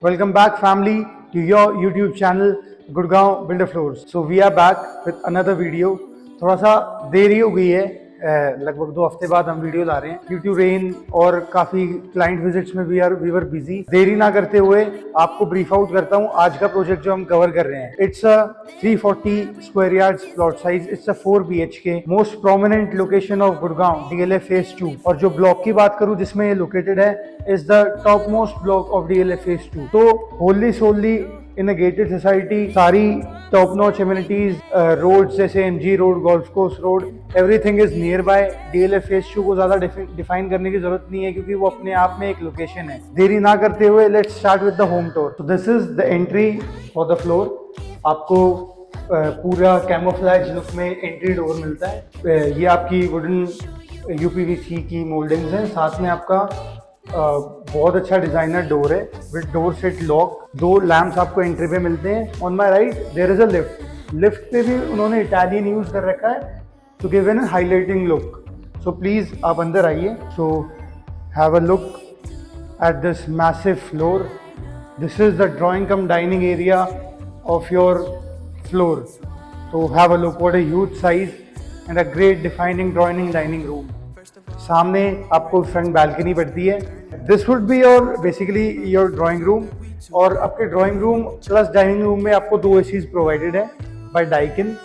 Welcome back, family, to your YouTube channel, Gurgaon Builder Floors. So we are back with another video. थोड़ा सा देरी हो गई है, लगभग 2 हफ्ते बाद हम वीडियो ला रहे हैं ड्यू टू रेन और काफी क्लाइंट विजिट्स में वी वर बिजी। देरी ना करते हुए आपको ब्रीफ आउट करता हूँ आज का प्रोजेक्ट जो हम कवर कर रहे हैं। It's a 340 square yards plot size. It's a 4 BHK most prominent location of Gurgaon DLF phase 2। और जो ब्लॉक की बात करूँ जिसमें ये लोकेटेड है is the top most block of DLF phase 2। तो होली सोली इन अ गेटेड सोसाइटी, सारी टॉप नॉच एमिनिटीज, रोड जैसे MG road, golf course road, everything is near by. DLF phase 2 को ज्यादा डिफाइन करने की जरूरत नहीं है क्योंकि वो अपने आप में एक लोकेशन है। देरी ना करते हुए let's start with the home tour. तो this is the entry for the floor. आपको पूरा कैमोफ्लेज लुक में एंट्री डोर मिलता है। ये आपकी वुडन UPVC की मोल्डिंग्स हैं। साथ में आपका बहुत अच्छा डिजाइनर डोर है with door set lock. 2 lamps आपको एंट्री पे मिलते हैं। On my right there is a lift. Lift पे भी उन्होंने इटालियन यूज कर रखा है to give an highlighting look. So please आप अंदर आइए। So have a look at this massive floor. This is the drawing cum dining area of your floor. So have a look, what a huge size and a great defining drawing dining room. सामने आपको front balcony पड़ती है। This would be your basically your drawing room. और आपके drawing room plus dining room में आपको 2 ACs provided है by Daikin.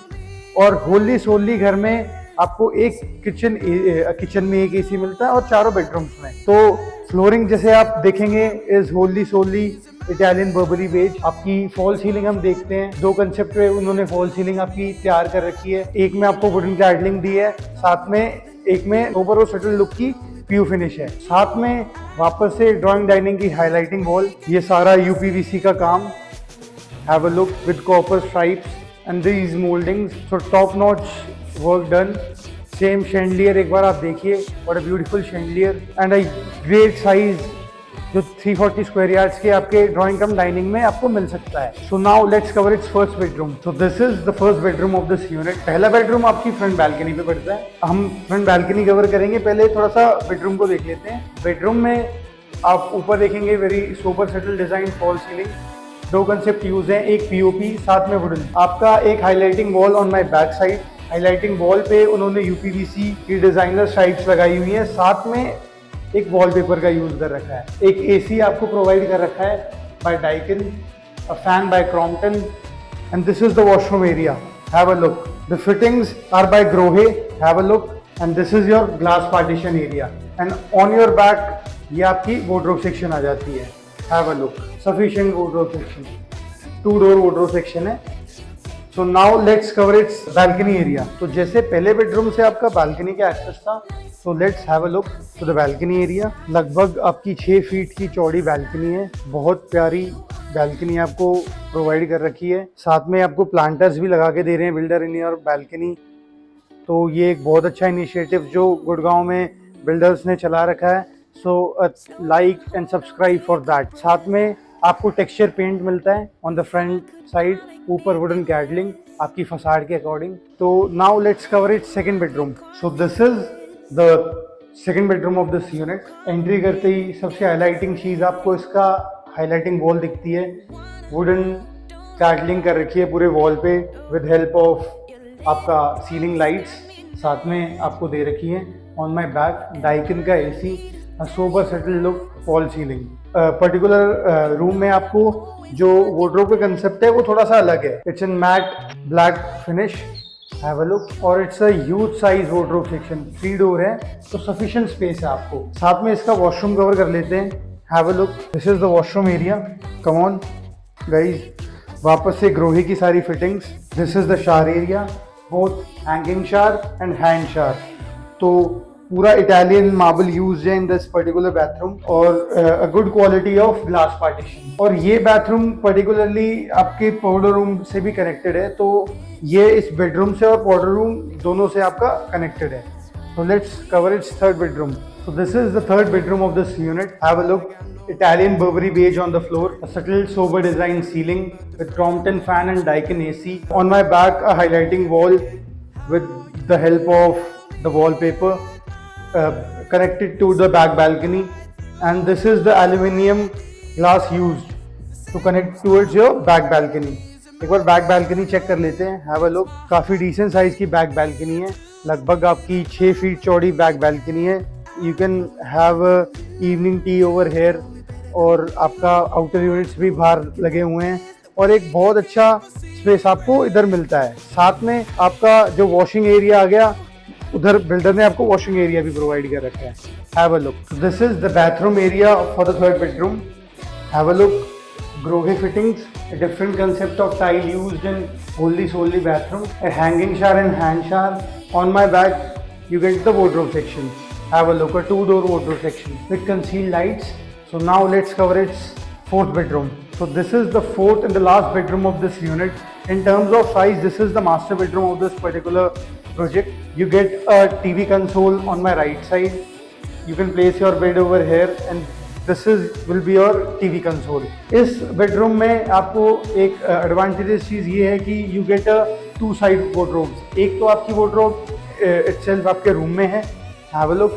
और होली सोली घर में आपको एक किचन में एक AC मिलता है और 4 बेडरूम्स में। तो फ्लोरिंग जैसे आप देखेंगे is Holi Soli Italian Barbari beige. आपकी फॉल सीलिंग हम देखते हैं। 2 कंसेप्ट में उन्होंने फॉल सीलिंग आपकी तैयार कर रखी है। एक में आपको वुडन क्लैडलिंग दी है, साथ में एक में सोबर और सटल लुक की PU फिनिश है। साथ में वापस से ड्राइंग डाइनिंग की हाईलाइटिंग वॉल। ये सारा UPVC का काम। Have a look with copper stripes and these mouldings. So top notch work done. Same chandelier एक बार आप देखिए, what a beautiful chandelier and a great size जो 340 स्क्वायर यार्ड्स के आपके ड्राइंग कम डाइनिंग में आपको मिल सकता है। So now let's cover it's first bedroom. So this is the first bedroom of this unit. पहला बेडरूम आपकी फ्रंट बैल्कनी पे पड़ता है। हम फ्रंट बैल्कनी कवर करेंगे, पहले थोड़ा सा बेडरूम को देख लेते हैं। बेडरूम में आप ऊपर देखेंगे very sober settle design fall ceiling. 2 concept use हैं, एक POP साथ में वुडन। आपका एक highlighting wall on my back side. Highlighting wall पे उन्होंने UPVC की डिजाइनर स्ट्राइप्स लगाई हुई है। साथ में एक वॉलपेपर का यूज कर रखा है। एक AC आपको प्रोवाइड कर रखा है by Daikin, a fan by Crompton and this is the washroom area. Have a look. The fittings are by Grohe. Have a look and this is your glass partition area and on your back ये आपकी wardrobe section आ जाती है। Have a look, sufficient wardrobe section, 2 door wardrobe section है। So now let's cover its balcony area. तो जैसे पहले bedroom से आपका बैल्कनी का एक्सेस था, so let's have a look to the balcony area. लगभग आपकी 6 फीट की चौड़ी बैल्कनी है। बहुत प्यारी बैल्कनी आपको प्रोवाइड कर रखी है। साथ में आपको प्लांटर्स भी लगा के दे रहे हैं बिल्डर इन योर बैल्कनी। तो ये एक बहुत अच्छा इनिशिएटिव जो गुड़गांव में बिल्डर्स ने चला रखा है। So like and subscribe for that. साथ में आपको टेक्सचर पेंट मिलता है ऑन द फ्रंट साइड, ऊपर वुडन कैडलिंग आपकी फसाड के अकॉर्डिंग। तो now let's cover it second bedroom. So this is the second bedroom of this unit. Entry करते ही सबसे हाईलाइटिंग चीज आपको इसका हाईलाइटिंग वॉल दिखती है। वुडन कैडलिंग कर रखी है पूरे वॉल पे विद हेल्प ऑफ आपका सीलिंग लाइट्स साथ में आपको दे रखी है। ऑन माई बैक डाइकिन का AC, sober settle look, fall ceiling. Particular room में आपको जो वार्डरोब का कंसेप्ट है वो थोड़ा सा अलग है। It's in matte black finish. Have a look. और it's a huge size wardrobe section. 3 door है तो सफिशिएंट स्पेस है आपको। साथ में इसका वॉशरूम कवर कर लेते हैं। Have a look. This is the washroom area. Come on guys, वापस से ग्रोहे की सारी fittings. This is the shower area, both hanging shower and hand shower. तो पूरा इटालियन मार्बल यूज है इन दिस पर्टिकुलर बाथरूम और a good quality of glass partition. और ये बाथरूम पर्टिकुलरली आपके पाउडर रूम से भी कनेक्टेड है। तो ये इस बेडरूम से और पाउडर रूम दोनों से आपका कनेक्टेड है। So let's cover its third bedroom. So this is the third bedroom of this unit. Have a look. Italian Burberry beige on the floor. A subtle sober design ceiling with Crompton fan and Daikin AC. On my back, a highlighting wall with the help of the wallpaper connected to the back balcony. And this is the aluminium glass used to connect towards your back balcony. एक बार back balcony check कर लेते हैं, have a look. काफ़ी decent size की back balcony है, लगभग आपकी 6 फीट चौड़ी बैक बैल्कनी है। You can have evening tea over here, और आपका आउटर यूनिट्स भी बाहर लगे हुए हैं, और एक बहुत अच्छा स्पेस आपको इधर मिलता है। साथ में आपका जो वॉशिंग एरिया आ गया, उधर बिल्डर ने आपको वॉशिंग एरिया भी प्रोवाइड कर रखा है। Have a look, this is the bathroom area for the third bedroom. Have a look, Grohe fittings, a different concept of tile used in wholly solely bathroom, a hanging shower and hand shower. On my back, you get the wardrobe section. Have a look, a 2-door wardrobe section with concealed lights. So now let's cover its fourth bedroom. So this is the fourth and the last bedroom of this unit. In terms of size, this is the master bedroom of this particular project. You get a TV console on my right side. You can place your bed over here, and this is will be your TV console. इस bedroom में आपको एक advantages चीज़ ये है कि you get a 2 side wardrobes. एक तो आपकी वार्डरोब इटसेल्फ आपके रूम में है, have a look,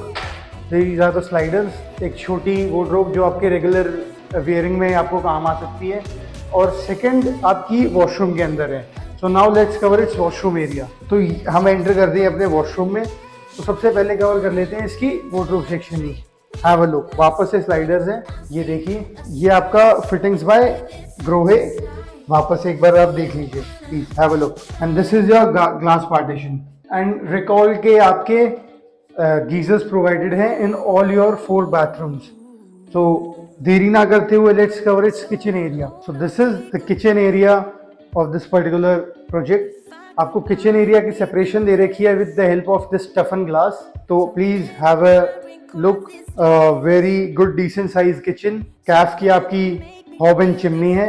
these are the sliders. एक छोटी वार्डरोब जो आपके रेगुलर वेयरिंग में आपको काम आ सकती है, और सेकंड आपकी वॉशरूम के अंदर है। So now let's cover it's washroom area. तो हम एंटर कर दिए अपने वॉशरूम में, तो सबसे पहले कवर कर लेते हैं इसकी wardrobe section he. Have a look, वापस से स्लाइडर्स हैं, ये देखिए, ये आपका फिटिंग्स बाय ग्रोहे। वापस एक बार आप देख लीजिए please, have a look. And this is your glass partition, and recall के आपके गीजर्स प्रोवाइडेड हैं in all your 4 bathrooms. So देरी ना करते हुए let's cover its kitchen area. So this is the kitchen area of this particular project. आपको kitchen area की separation दे रखी है with the help of this toughen glass. तो please have a look, very good decent size kitchen. Kaif की आपकी hob and chimney है,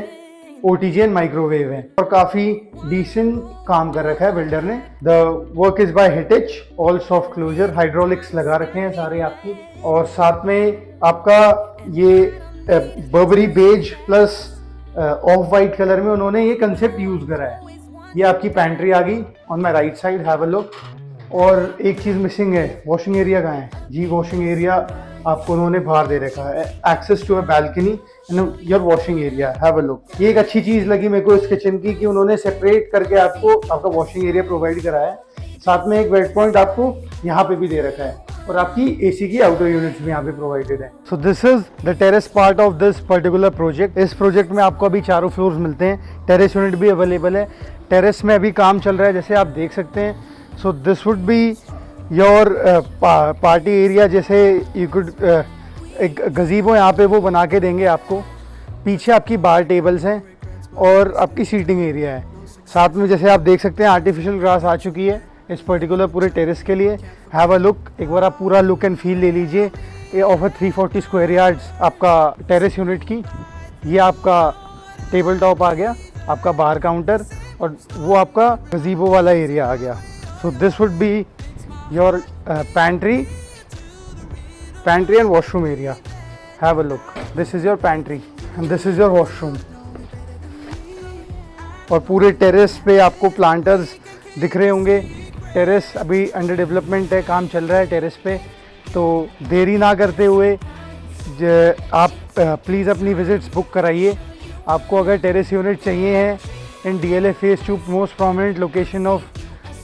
OTG and microwave है, और काफी डिसेंट काम कर रखा है बिल्डर ने। The work is by Hettich, all soft closer, hydraulics लगा रखे हैं सारे आपकी, और साथ में आपका ये Burberry beige plus off white colour में उन्होंने ये कंसेप्ट यूज करा है। ये आपकी पैंट्री आ गई on my right side, have a look. और एक चीज़ मिसिंग है, वॉशिंग एरिया कहाँ है जी? वॉशिंग एरिया आपको उन्होंने बाहर दे रखा है, access to a balcony and your washing area, have a look. ये एक अच्छी चीज़ लगी मेरे को इस किचन की कि उन्होंने सेपरेट करके आपको आपका वॉशिंग एरिया प्रोवाइड कराया है। साथ में एक वेट पॉइंट आपको यहाँ पे भी दे रखा है, और आपकी एसी की आउटर यूनिट्स भी यहाँ पे प्रोवाइडेड है। सो this is the terrace part of this particular project. इस प्रोजेक्ट में आपको अभी 4 फ्लोर्स मिलते हैं, टेरेस यूनिट भी अवेलेबल है। टेरेस में अभी काम चल रहा है, जैसे आप देख सकते हैं। So this would be your party area, जैसे यू कुड एक गजीबो यहाँ पे वो बना के देंगे आपको। पीछे आपकी बार टेबल्स हैं और आपकी सीटिंग एरिया है। साथ में जैसे आप देख सकते हैं आर्टिफिशियल ग्रास आ चुकी है इस पर्टिकुलर पूरे टेरेस के लिए। हैव अ लुक, एक बार आप पूरा लुक एंड फील ले लीजिए। ये ऑफर 340 स्क्वायर यार्ड्स आपका टेरेस यूनिट की। ये आपका टेबल टॉप आ गया, आपका बार काउंटर, और वो आपका गजीबो वाला एरिया आ गया। So this would be your pantry and washroom area. Have a look, this is your pantry and this is your washroom. और पूरे टेरेस पे आपको प्लांटर्स दिख रहे होंगे। टेरेस अभी अंडर डेवलपमेंट है, काम चल रहा है टेरेस पे। तो देरी ना करते हुए आप प्लीज़ अपनी विजिट्स बुक कराइए। आपको अगर टेरेस यूनिट चाहिए हैं in DLF Phase 2 most prominent location of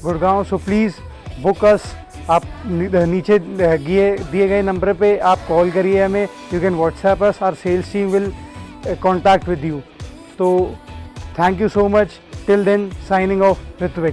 Gurgaon, so please book us. आप नीचे दिए गए नंबर पे आप कॉल करिए हमें, you can WhatsApp us, our sales team will contact with you. तो thank you so much, till then signing off Ritwik.